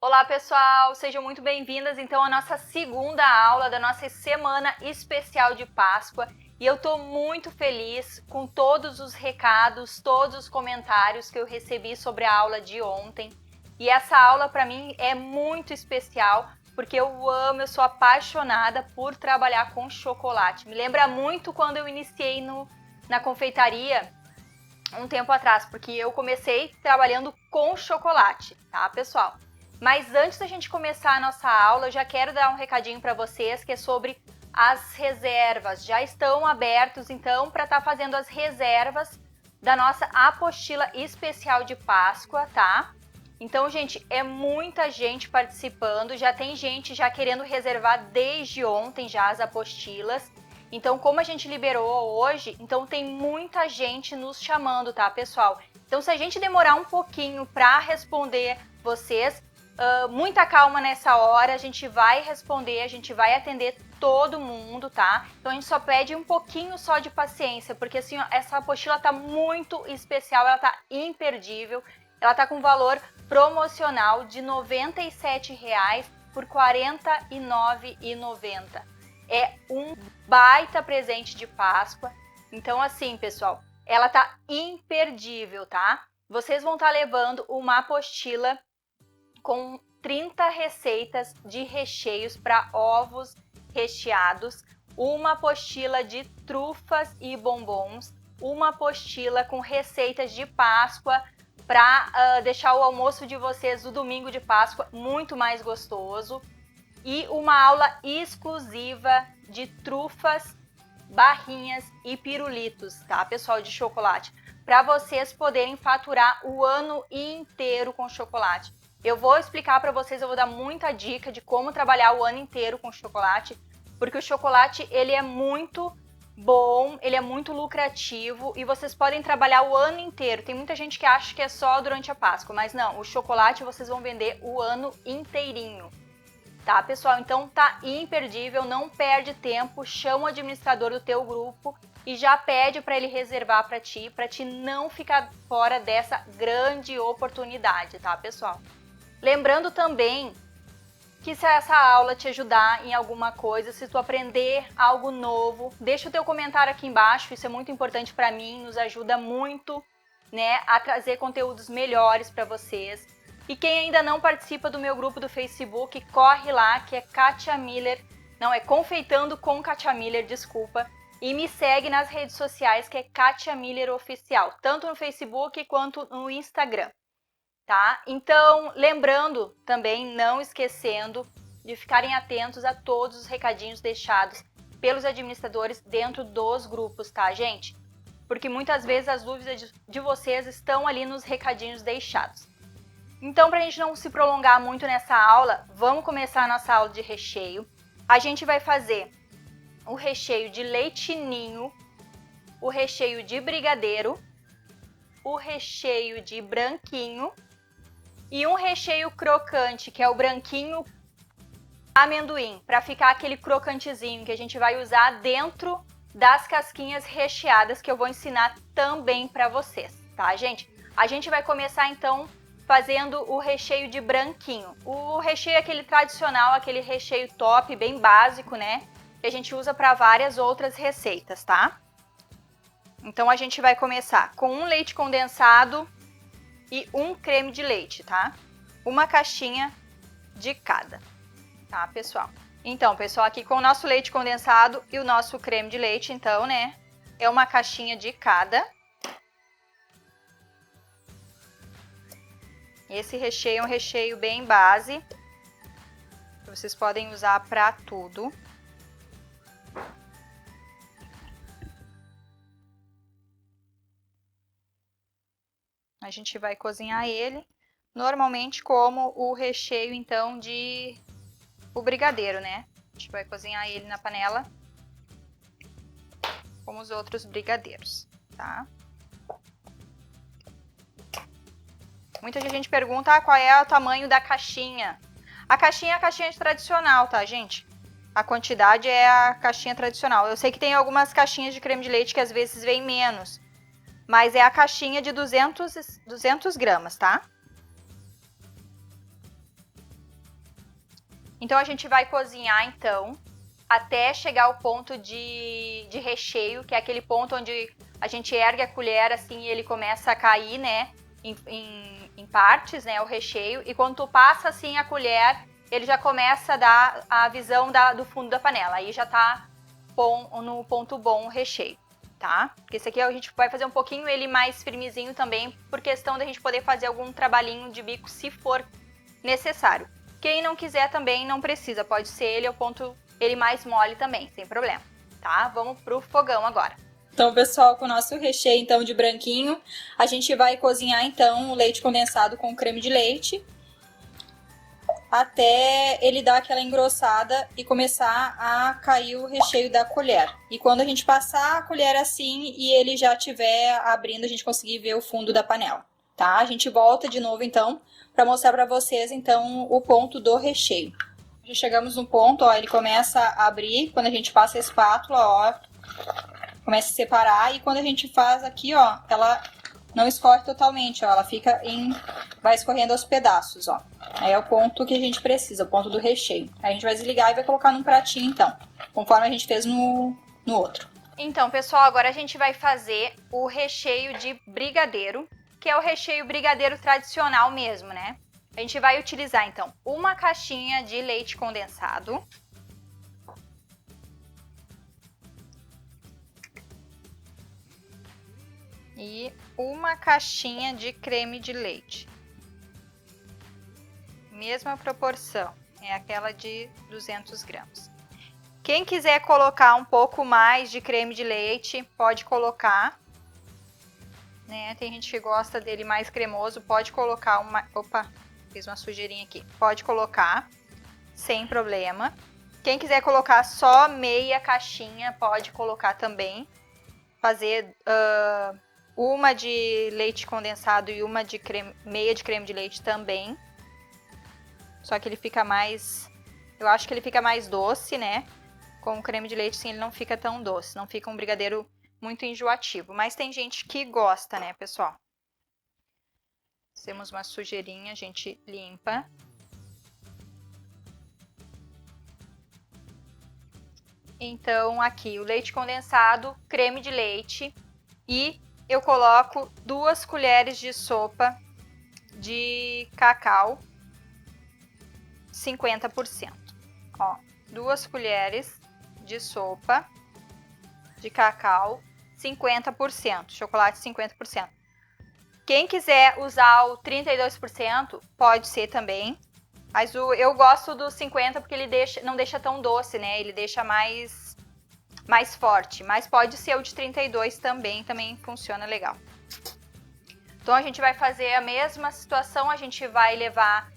Olá pessoal, sejam muito bem-vindas então à nossa segunda aula da nossa semana especial de Páscoa e eu tô muito feliz com todos os recados, todos os comentários que eu recebi sobre a aula de ontem e essa aula para mim é muito especial porque eu sou apaixonada por trabalhar com chocolate. Me lembra muito quando eu iniciei na confeitaria um tempo atrás, porque eu comecei trabalhando com chocolate, tá pessoal? Mas antes da gente começar a nossa aula, eu já quero dar um recadinho para vocês que é sobre as reservas. Já estão abertos então para estar fazendo as reservas da nossa apostila especial de Páscoa, tá? Então, gente, é muita gente participando, já tem gente já querendo reservar desde ontem já as apostilas. Então, como a gente liberou hoje, então tem muita gente nos chamando, tá, pessoal? Então, se a gente demorar um pouquinho para responder vocês, muita calma nessa hora, a gente vai responder, a gente vai atender todo mundo, tá? Então a gente só pede um pouquinho só de paciência, porque assim, ó, essa apostila tá muito especial, ela tá imperdível, ela tá com valor promocional de R$ 97,00 por R$ 49,90. É um baita presente de Páscoa. Então assim, pessoal, ela tá imperdível, tá? Vocês vão estar levando uma apostila com 30 receitas de recheios para ovos recheados, uma apostila de trufas e bombons, uma apostila com receitas de Páscoa para deixar o almoço de vocês do domingo de Páscoa muito mais gostoso e uma aula exclusiva de trufas, barrinhas e pirulitos, tá, pessoal, de chocolate, para vocês poderem faturar o ano inteiro com chocolate. Eu vou explicar para vocês, eu vou dar muita dica de como trabalhar o ano inteiro com chocolate, porque o chocolate ele é muito bom, ele é muito lucrativo e vocês podem trabalhar o ano inteiro. Tem muita gente que acha que é só durante a Páscoa, mas não, o chocolate vocês vão vender o ano inteirinho. Tá, pessoal? Então tá imperdível, não perde tempo, chama o administrador do teu grupo e já pede para ele reservar para ti não ficar fora dessa grande oportunidade, tá, pessoal? Lembrando também que se essa aula te ajudar em alguma coisa, se tu aprender algo novo, deixa o teu comentário aqui embaixo, isso é muito importante para mim, nos ajuda muito, né, a trazer conteúdos melhores para vocês. E quem ainda não participa do meu grupo do Facebook, corre lá, que é Kátia Miller, não, é Confeitando com Kátia Miller, desculpa, e me segue nas redes sociais, que é Kátia Miller Oficial, tanto no Facebook quanto no Instagram. Tá? Então, lembrando também, não esquecendo de ficarem atentos a todos os recadinhos deixados pelos administradores dentro dos grupos, tá, gente? Porque muitas vezes as dúvidas de vocês estão ali nos recadinhos deixados. Então, para a gente não se prolongar muito nessa aula, vamos começar a nossa aula de recheio. A gente vai fazer o recheio de leite ninho, o recheio de brigadeiro, o recheio de branquinho, e um recheio crocante, que é o branquinho amendoim, para ficar aquele crocantezinho que a gente vai usar dentro das casquinhas recheadas que eu vou ensinar também para vocês, tá, gente? A gente vai começar então fazendo o recheio de branquinho. O recheio é aquele tradicional, aquele recheio top, bem básico, né? Que a gente usa para várias outras receitas, tá? Então a gente vai começar com um leite condensado e um creme de leite, tá? Uma caixinha de cada, tá, pessoal? Então, pessoal, aqui com o nosso leite condensado e o nosso creme de leite, então, né, é uma caixinha de cada. Esse recheio é um recheio bem base, que vocês podem usar para tudo. A gente vai cozinhar ele normalmente como o recheio, então, de o brigadeiro, né? A gente vai cozinhar ele na panela como os outros brigadeiros, tá? Muita gente pergunta qual é o tamanho da caixinha. A caixinha é a caixinha tradicional, tá, gente? A quantidade é a caixinha tradicional. Eu sei que tem algumas caixinhas de creme de leite que às vezes vem menos, mas é a caixinha de 200 gramas, tá? Então a gente vai cozinhar então até chegar ao ponto de recheio, que é aquele ponto onde a gente ergue a colher assim e ele começa a cair, né, em partes, né, o recheio. E quando tu passa assim a colher, ele já começa a dar a visão do fundo da panela. Aí já tá bom, no ponto bom o recheio, tá? Porque esse aqui a gente vai fazer um pouquinho ele mais firmezinho também, por questão da gente poder fazer algum trabalhinho de bico se for necessário. Quem não quiser também não precisa, pode ser ele o ponto ele mais mole também, sem problema, tá? Vamos pro fogão agora. Então, pessoal, com o nosso recheio então de branquinho, a gente vai cozinhar então o leite condensado com creme de leite até ele dar aquela engrossada e começar a cair o recheio da colher. E quando a gente passar a colher assim e ele já estiver abrindo, a gente conseguir ver o fundo da panela, tá? A gente volta de novo então para mostrar para vocês então o ponto do recheio. Já chegamos no ponto, ó, ele começa a abrir quando a gente passa a espátula, ó, começa a separar e quando a gente faz aqui, ó, ela não escorre totalmente, ó, ela fica vai escorrendo aos pedaços, ó. Aí é o ponto que a gente precisa, o ponto do recheio. Aí a gente vai desligar e vai colocar num pratinho, então, conforme a gente fez no outro. Então, pessoal, agora a gente vai fazer o recheio de brigadeiro, que é o recheio brigadeiro tradicional mesmo, né? A gente vai utilizar, então, uma caixinha de leite condensado. E uma caixinha de creme de leite. Mesma proporção, é aquela de 200 gramas. Quem quiser colocar um pouco mais de creme de leite, pode colocar. Né? Tem gente que gosta dele mais cremoso, pode colocar uma... Opa, fiz uma sujeirinha aqui. Pode colocar, sem problema. Quem quiser colocar só meia caixinha, pode colocar também. Fazer uma de leite condensado e uma de meia de creme de leite também. Só que ele fica mais... Eu acho que ele fica mais doce, né? Com o creme de leite, sim, ele não fica tão doce. Não fica um brigadeiro muito enjoativo. Mas tem gente que gosta, né, pessoal? Temos uma sujeirinha, a gente limpa. Então, aqui o leite condensado, creme de leite e eu coloco 2 colheres de sopa de cacau 50%. Ó, 2 colheres de sopa de cacau 50%, chocolate 50%. Quem quiser usar o 32%, pode ser também. Mas eu gosto do 50% porque ele não deixa tão doce, né? Ele deixa mais forte. Mas pode ser o de 32% também funciona legal. Então a gente vai fazer a mesma situação, a gente vai levar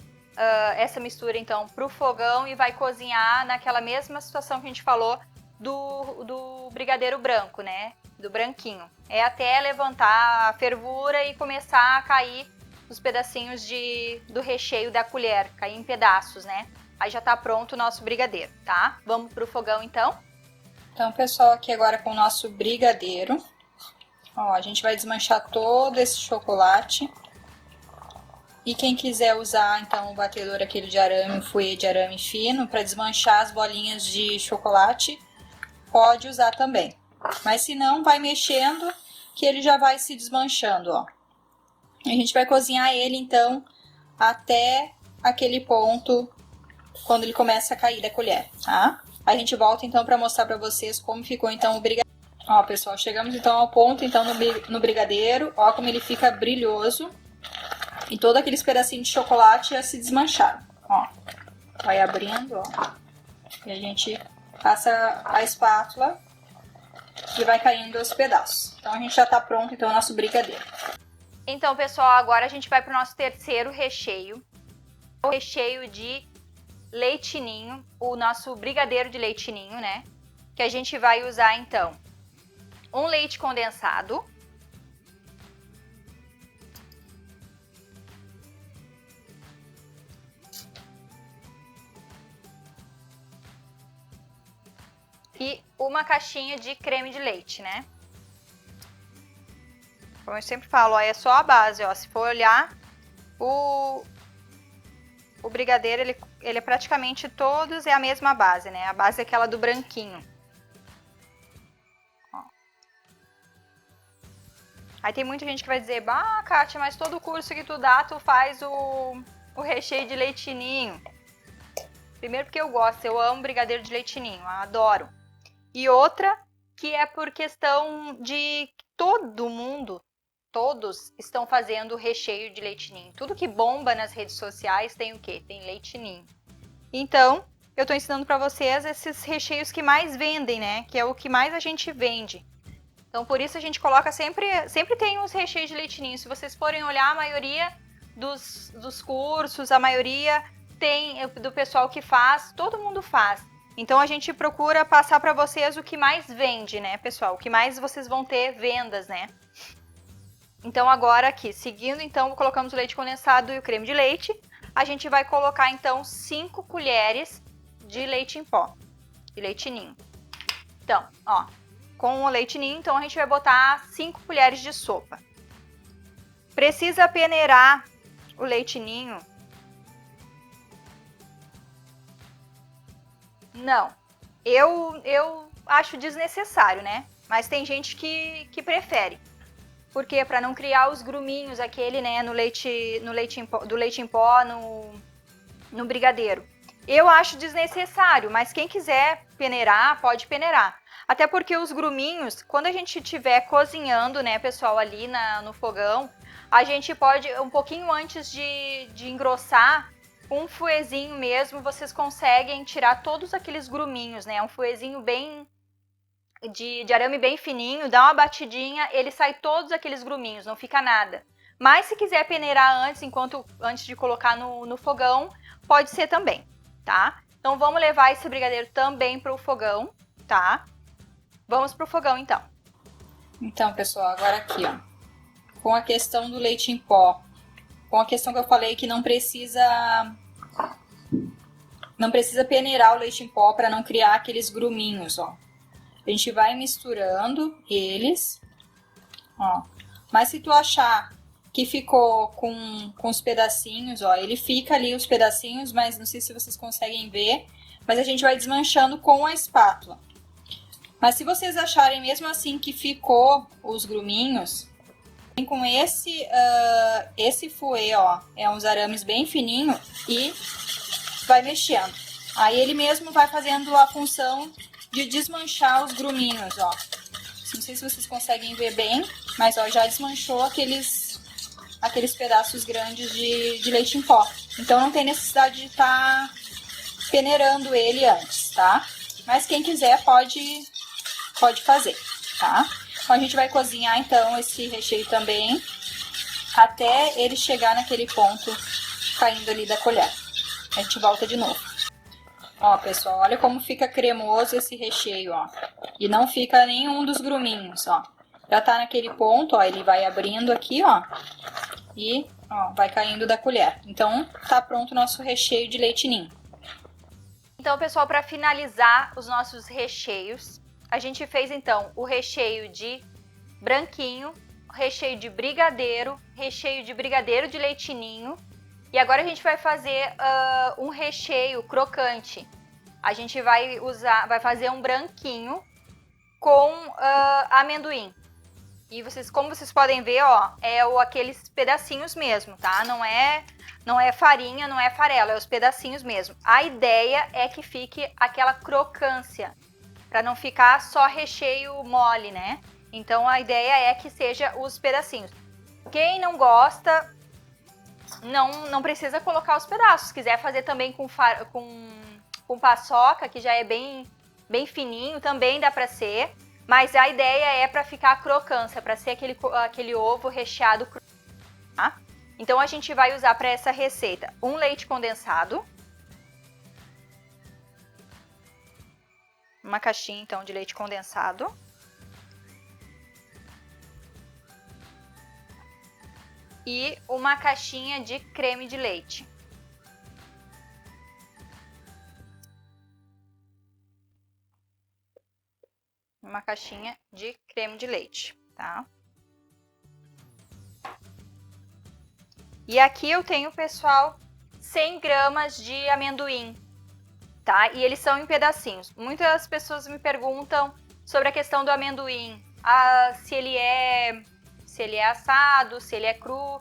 essa mistura então para o fogão e vai cozinhar naquela mesma situação que a gente falou do brigadeiro branco, né? Do branquinho. É até levantar a fervura e começar a cair os pedacinhos do recheio da colher, cair em pedaços, né? Aí já tá pronto o nosso brigadeiro, tá? Vamos pro fogão então? Então, pessoal, aqui agora com o nosso brigadeiro. Ó, a gente vai desmanchar todo esse chocolate. E quem quiser usar, então, o batedor aquele de arame, o fouet de arame fino, para desmanchar as bolinhas de chocolate, pode usar também. Mas se não, vai mexendo que ele já vai se desmanchando, ó. A gente vai cozinhar ele, então, até aquele ponto, quando ele começa a cair da colher, tá? Aí a gente volta, então, para mostrar para vocês como ficou, então, o brigadeiro. Ó, pessoal, chegamos, então, ao ponto, então, no brigadeiro. Ó, como ele fica brilhoso. E todos aqueles pedacinhos de chocolate já se desmancharam, ó. Vai abrindo, ó. E a gente passa a espátula e vai caindo os pedaços. Então, a gente já tá pronto, então, o nosso brigadeiro. Então, pessoal, agora a gente vai pro nosso terceiro recheio. O recheio de leite ninho, o nosso brigadeiro de leite ninho, né? Que a gente vai usar, então, um leite condensado. E uma caixinha de creme de leite, né? Como eu sempre falo, ó, é só a base, ó. Se for olhar, o brigadeiro, ele é praticamente todos é a mesma base, né? A base é aquela do branquinho. Ó. Aí tem muita gente que vai dizer, bah, Kátia, mas todo curso que tu dá, tu faz o recheio de leite ninho. Primeiro porque eu gosto, eu amo brigadeiro de leite ninho, adoro. E outra, que é por questão de todo mundo, todos estão fazendo recheio de leite ninho. Tudo que bomba nas redes sociais tem o quê? Tem leite ninho. Então, eu tô ensinando para vocês esses recheios que mais vendem, né? Que é o que mais a gente vende. Então, por isso a gente coloca sempre tem os recheios de leite ninho. Se vocês forem olhar, a maioria dos cursos, a maioria tem do pessoal que faz, todo mundo faz. Então, a gente procura passar para vocês o que mais vende, né, pessoal? O que mais vocês vão ter vendas, né? Então, agora aqui, seguindo, então, colocamos o leite condensado e o creme de leite. A gente vai colocar, então, 5 colheres de leite em pó, de leite ninho. Então, ó, com o leite ninho, então, a gente vai botar 5 colheres de sopa. Precisa peneirar o leite ninho? Não. Eu acho desnecessário, né? Mas tem gente que prefere. Porque para não criar os gruminhos aquele, né, do leite em pó no brigadeiro. Eu acho desnecessário, mas quem quiser peneirar, pode peneirar. Até porque os gruminhos, quando a gente estiver cozinhando, né, pessoal, ali no fogão, a gente pode, um pouquinho antes de engrossar, um fouetzinho mesmo, vocês conseguem tirar todos aqueles gruminhos, né? Um fouetzinho bem de arame bem fininho, dá uma batidinha, ele sai todos aqueles gruminhos, não fica nada. Mas se quiser peneirar antes de colocar no fogão, pode ser também, tá? Então vamos levar esse brigadeiro também para o fogão, tá? Vamos para o fogão então. Então, pessoal, agora aqui, ó, com a questão do leite em pó, com a questão que eu falei que não precisa peneirar o leite em pó para não criar aqueles gruminhos, ó. A gente vai misturando eles, ó. Mas se tu achar que ficou com os pedacinhos, ó, ele fica ali os pedacinhos, mas não sei se vocês conseguem ver, mas a gente vai desmanchando com a espátula. Mas se vocês acharem mesmo assim que ficou os gruminhos, vem com esse fouet, ó, é uns arames bem fininho e vai mexendo. Aí ele mesmo vai fazendo a função de desmanchar os gruminhos, ó. Não sei se vocês conseguem ver bem, mas ó, já desmanchou aqueles pedaços grandes de leite em pó. Então não tem necessidade de estar peneirando ele antes, tá? Mas quem quiser pode fazer, tá? Então a gente vai cozinhar então esse recheio também até ele chegar naquele ponto caindo ali da colher. A gente volta de novo. Ó, pessoal, olha como fica cremoso esse recheio, ó. E não fica nenhum dos gruminhos, ó. Já tá naquele ponto, ó, ele vai abrindo aqui, ó. E, ó, vai caindo da colher. Então, tá pronto o nosso recheio de leite ninho. Então, pessoal, para finalizar os nossos recheios, a gente fez, então, o recheio de branquinho, recheio de brigadeiro de leite ninho. E agora a gente vai fazer um recheio crocante. A gente vai fazer um branquinho com amendoim. E como vocês podem ver, ó, aqueles pedacinhos mesmo, tá? Não é farinha, não é farelo, é os pedacinhos mesmo. A ideia é que fique aquela crocância, para não ficar só recheio mole, né? Então a ideia é que seja os pedacinhos. Quem não gosta, não precisa colocar os pedaços. Se quiser fazer também com paçoca, que já é bem fininho, também dá para ser. Mas a ideia é para ficar crocância, para ser aquele ovo recheado, tá? Então a gente vai usar para essa receita um leite condensado, uma caixinha então de leite condensado, e uma caixinha de creme de leite. Uma caixinha de creme de leite, tá? E aqui eu tenho, pessoal, 100 gramas de amendoim, tá? E eles são em pedacinhos. Muitas pessoas me perguntam sobre a questão do amendoim, se ele é assado, se ele é cru.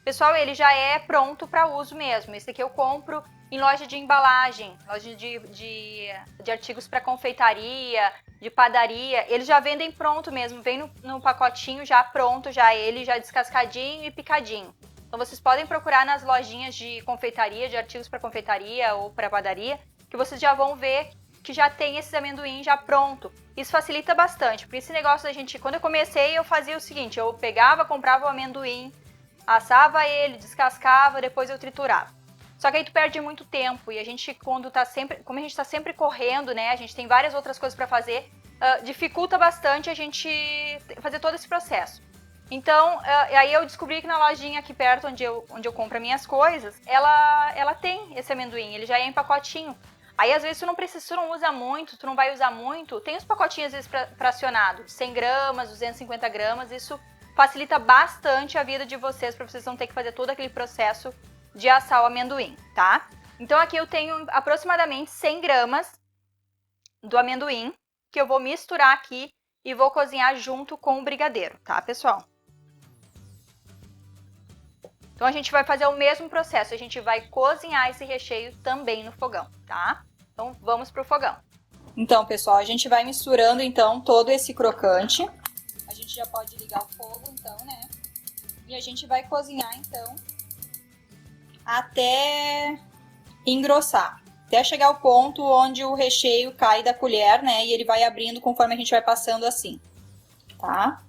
Pessoal, ele já é pronto para uso mesmo. Esse aqui eu compro em loja de embalagem, loja de artigos para confeitaria, de padaria. Eles já vendem pronto mesmo, vem no pacotinho já pronto, já ele já descascadinho e picadinho. Então vocês podem procurar nas lojinhas de confeitaria, de artigos para confeitaria ou para padaria, que vocês já vão ver que já tem esses amendoim já pronto. Isso facilita bastante, porque esse negócio da gente, quando eu comecei, eu fazia o seguinte, eu pegava, comprava o amendoim, assava ele, descascava, depois eu triturava. Só que aí tu perde muito tempo e a gente, como a gente tá sempre correndo, né, a gente tem várias outras coisas para fazer, dificulta bastante a gente fazer todo esse processo. Então, aí eu descobri que na lojinha aqui perto, onde eu compro as minhas coisas, ela tem esse amendoim, ele já é em pacotinho. Aí, às vezes, tu não usa muito, tu não vai usar muito, tem os pacotinhos, às vezes, fracionados, 100 gramas, 250 gramas, isso facilita bastante a vida de vocês, para vocês não ter que fazer todo aquele processo de assar o amendoim, tá? Então, aqui eu tenho aproximadamente 100 gramas do amendoim, que eu vou misturar aqui e vou cozinhar junto com o brigadeiro, tá, pessoal? Então, a gente vai fazer o mesmo processo, a gente vai cozinhar esse recheio também no fogão, tá? Então, vamos pro fogão. Então, pessoal, a gente vai misturando, então, todo esse crocante. A gente já pode ligar o fogo, então, né? E a gente vai cozinhar, então, até engrossar. Até chegar ao ponto onde o recheio cai da colher, né? E ele vai abrindo conforme a gente vai passando assim, tá?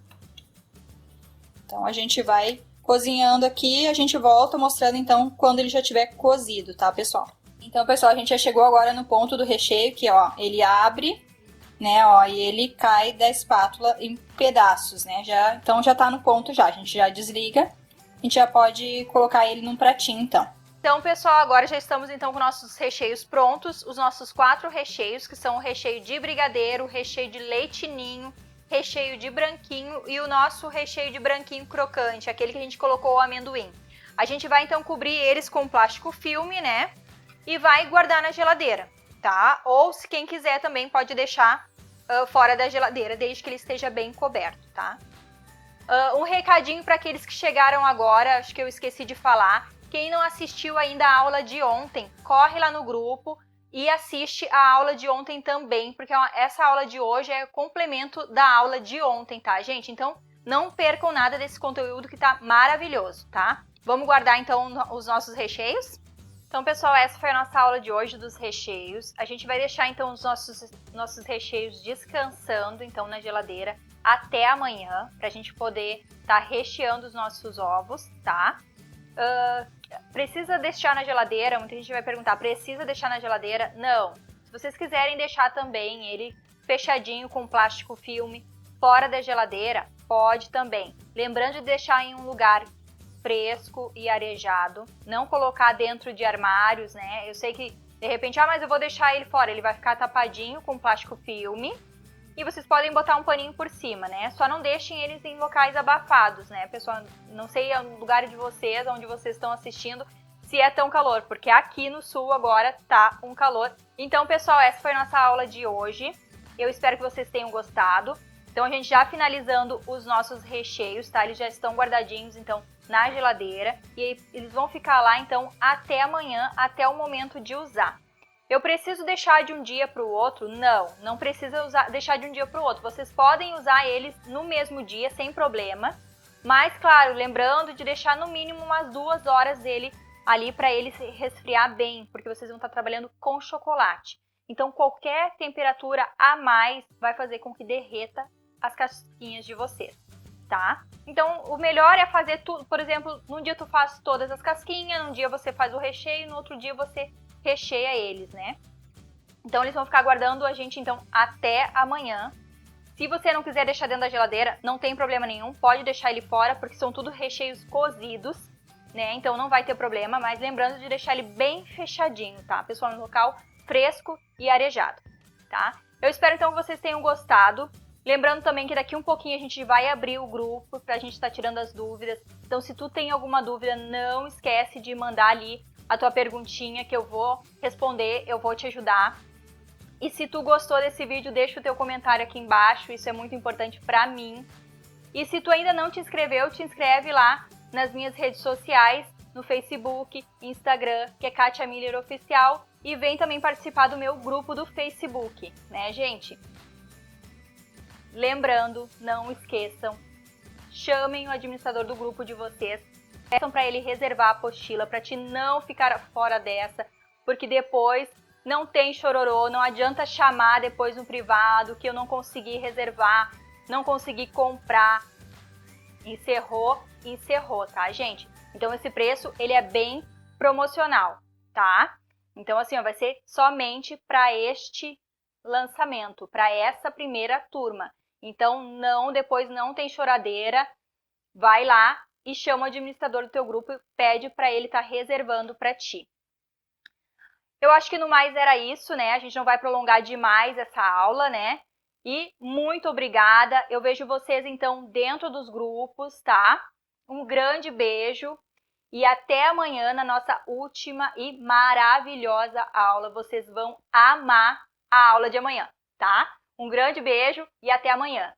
Então, a gente vai cozinhando aqui, a gente volta mostrando então quando ele já tiver cozido, tá, pessoal? Então, pessoal, a gente já chegou agora no ponto do recheio que, ó, ele abre, né, ó, e ele cai da espátula em pedaços, né? Então já tá no ponto já, a gente já desliga, a gente já pode colocar ele num pratinho, então. Então, pessoal, agora já estamos então com nossos recheios prontos, os nossos 4 recheios, que são o recheio de brigadeiro, o recheio de leite ninho, recheio de branquinho e o nosso recheio de branquinho crocante, aquele que a gente colocou o amendoim. A gente vai então cobrir eles com plástico filme, né? E vai guardar na geladeira, tá? Ou se quem quiser também pode deixar fora da geladeira, desde que ele esteja bem coberto, tá? Um recadinho para aqueles que chegaram agora, acho que eu esqueci de falar. Quem não assistiu ainda a aula de ontem, corre lá no grupo e assiste a aula de ontem também, porque essa aula de hoje é complemento da aula de ontem, tá, gente? Então, não percam nada desse conteúdo que tá maravilhoso, tá? Vamos guardar, então, os nossos recheios? Então, pessoal, essa foi a nossa aula de hoje dos recheios. A gente vai deixar, então, os nossos recheios descansando, então, na geladeira até amanhã, pra gente poder tá recheando os nossos ovos, tá? Precisa deixar na geladeira? Muita gente vai perguntar, precisa deixar na geladeira? Não. Se vocês quiserem deixar também ele fechadinho com plástico filme fora da geladeira, pode também. Lembrando de deixar em um lugar fresco e arejado, não colocar dentro de armários, né? Eu sei que de repente, mas eu vou deixar ele fora, ele vai ficar tapadinho com plástico filme. E vocês podem botar um paninho por cima, né? Só não deixem eles em locais abafados, né? Pessoal, não sei o lugar de vocês, onde vocês estão assistindo, se é tão calor, porque aqui no sul agora tá um calor. Então, pessoal, essa foi a nossa aula de hoje. Eu espero que vocês tenham gostado. Então, a gente já finalizando os nossos recheios, tá? Eles já estão guardadinhos, então, na geladeira. E eles vão ficar lá, então, até amanhã, até o momento de usar. Eu preciso deixar de um dia para o outro? Não, não precisa deixar de um dia para o outro. Vocês podem usar eles no mesmo dia, sem problema. Mas, claro, lembrando de deixar no mínimo umas 2 horas ele ali para ele se resfriar bem, porque vocês vão estar trabalhando com chocolate. Então, qualquer temperatura a mais vai fazer com que derreta as casquinhas de vocês, tá? Então, o melhor é fazer tudo, por exemplo, num dia tu faz todas as casquinhas, num dia você faz o recheio, no outro dia você recheia eles, né? Então eles vão ficar aguardando a gente então até amanhã. Se você não quiser deixar dentro da geladeira, não tem problema nenhum, pode deixar ele fora, porque são tudo recheios cozidos, né? Então não vai ter problema, mas lembrando de deixar ele bem fechadinho, tá? Pessoal, no local fresco e arejado, tá? Eu espero então que vocês tenham gostado. Lembrando também que daqui um pouquinho a gente vai abrir o grupo pra gente estar tirando as dúvidas. Então se tu tem alguma dúvida, não esquece de mandar ali a tua perguntinha que eu vou responder, eu vou te ajudar. E se tu gostou desse vídeo, deixa o teu comentário aqui embaixo, isso é muito importante pra mim. E se tu ainda não te inscreveu, te inscreve lá nas minhas redes sociais, no Facebook, Instagram, que é Kátia Miller Oficial, e vem também participar do meu grupo do Facebook, né, gente? Lembrando, não esqueçam, chamem o administrador do grupo de vocês, peçam para ele reservar a apostila, para te não ficar fora dessa, porque depois não tem chororô, não adianta chamar depois no privado que eu não consegui reservar, não consegui comprar. Encerrou, tá, gente? Então esse preço, ele é bem promocional, tá? Então assim, ó, vai ser somente para este lançamento, para essa primeira turma. Então depois não tem choradeira, vai lá e chama o administrador do teu grupo e pede para ele estar reservando para ti. Eu acho que no mais era isso, né? A gente não vai prolongar demais essa aula, né? E muito obrigada. Eu vejo vocês então dentro dos grupos, tá? Um grande beijo e até amanhã na nossa última e maravilhosa aula. Vocês vão amar a aula de amanhã, tá? Um grande beijo e até amanhã.